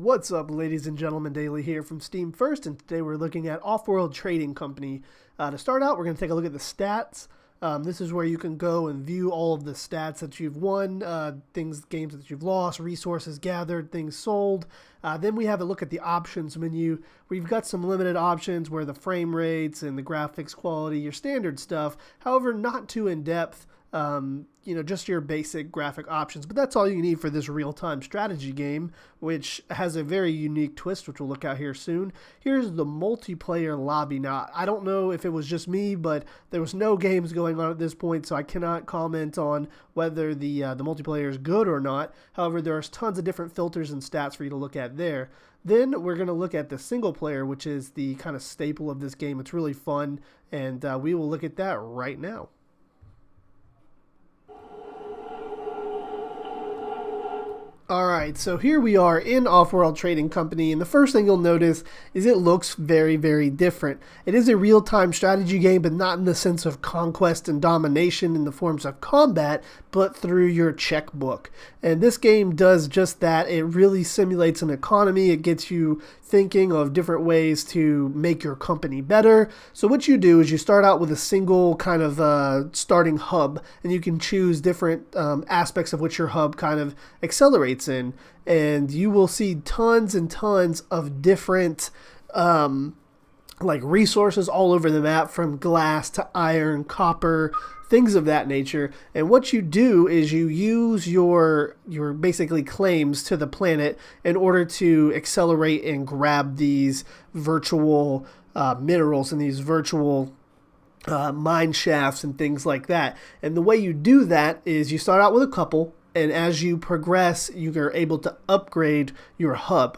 What's up, ladies and gentlemen? Daily here from Steam First, and today we're looking at Offworld Trading Company. To start out, we're going to take a look at the stats. This is where you can go and view all of the stats that you've won, games that you've lost, resources gathered, things sold. Then we have a look at the options menu. We've got some limited options where the frame rates and the graphics quality, your standard stuff, however, not too in-depth. Just your basic graphic options, but that's all you need for this real-time strategy game, which has a very unique twist, which we'll look at here soon. Here's the multiplayer lobby. Now, I don't know if it was just me, but there was no games going on at this point, so I cannot comment on whether the multiplayer is good or not. However, there's tons of different filters and stats for you to look at there. Then we're going to look at the single player, which is the kind of staple of this game. It's really fun, and we will look at that right now. Alright, so here we are in Offworld Trading Company, and the first thing you'll notice is it looks very, very different. It is a real-time strategy game, but not in the sense of conquest and domination in the forms of combat, but through your checkbook. And this game does just that. It really simulates an economy. It gets you thinking of different ways to make your company better. So what you do is you start out with a single kind of starting hub, and you can choose different aspects of which your hub kind of accelerates in, and you will see tons and tons of different resources all over the map, from glass to iron, copper, things of that nature. And what you do is you use your basically claims to the planet in order to accelerate and grab these virtual minerals and these virtual mine shafts and things like that. And the way you do that is you start out with a couple, and as you progress, you are able to upgrade your hub.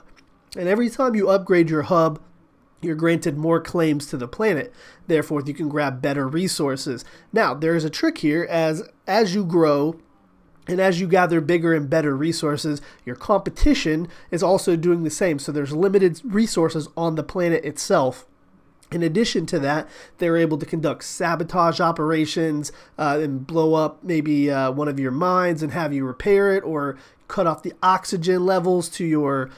And every time you upgrade your hub, you're granted more claims to the planet. Therefore, you can grab better resources. Now, there's a trick here. As you grow and as you gather bigger and better resources, your competition is also doing the same. So there's limited resources on the planet itself. In addition to that, they're able to conduct sabotage operations and blow up maybe one of your mines and have you repair it, or cut off the oxygen levels to your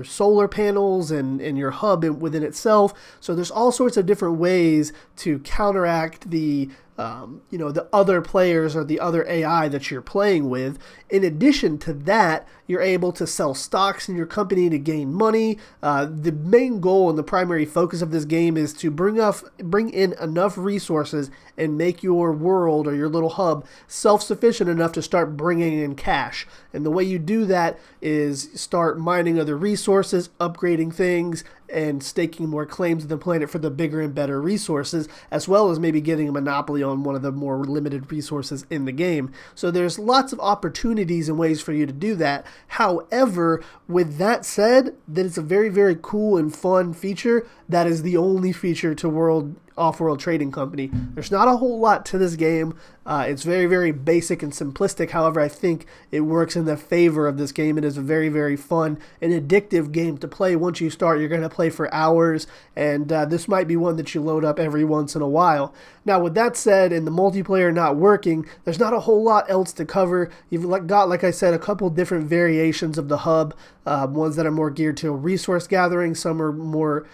solar panels and your hub within itself. So there's all sorts of different ways to counteract the other players or the other AI that you're playing with. In addition to that, you're able to sell stocks in your company to gain money. The main goal and the primary focus of this game is to bring in enough resources and make your world or your little hub self-sufficient enough to start bringing in cash. And the way you do that is start mining other resources, upgrading things, and staking more claims to the planet for the bigger and better resources, as well as maybe getting a monopoly on one of the more limited resources in the game. So there's lots of opportunities and ways for you to do that. However, with that said, that it's a very, very cool and fun feature. That is the only feature to Offworld Trading Company. There's not a whole lot to this game. It's very, very basic and simplistic. However, I think it works in the favor of this game. It is a very, very fun and addictive game to play. Once you start, you're going to play for hours, and this might be one that you load up every once in a while. Now, with that said, and the multiplayer not working, there's not a whole lot else to cover. You've got, like I said, a couple different variations of the hub, ones that are more geared to resource gathering, some are more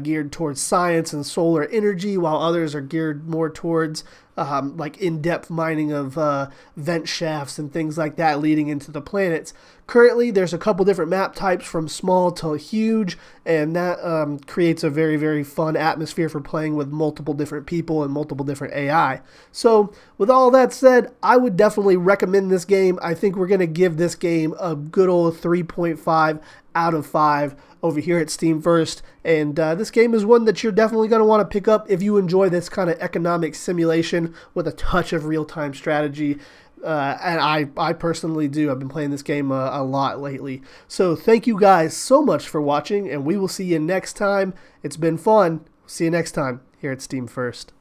geared towards science and solar energy, while others are geared more towards in-depth mining of vent shafts and things like that leading into the planets. Currently, there's a couple different map types from small to huge, and that creates a very, very fun atmosphere for playing with multiple different people and multiple different AI. So, with all that said, I would definitely recommend this game. I think we're going to give this game a good old 3.5 out of 5 over here at Steam First, and this game is one that you're definitely going to want to pick up if you enjoy this kind of economic simulation with a touch of real-time strategy. And I personally do. I've been playing this game a lot lately. So thank you guys so much for watching, and we will see you next time. It's been fun. See you next time here at Steam First.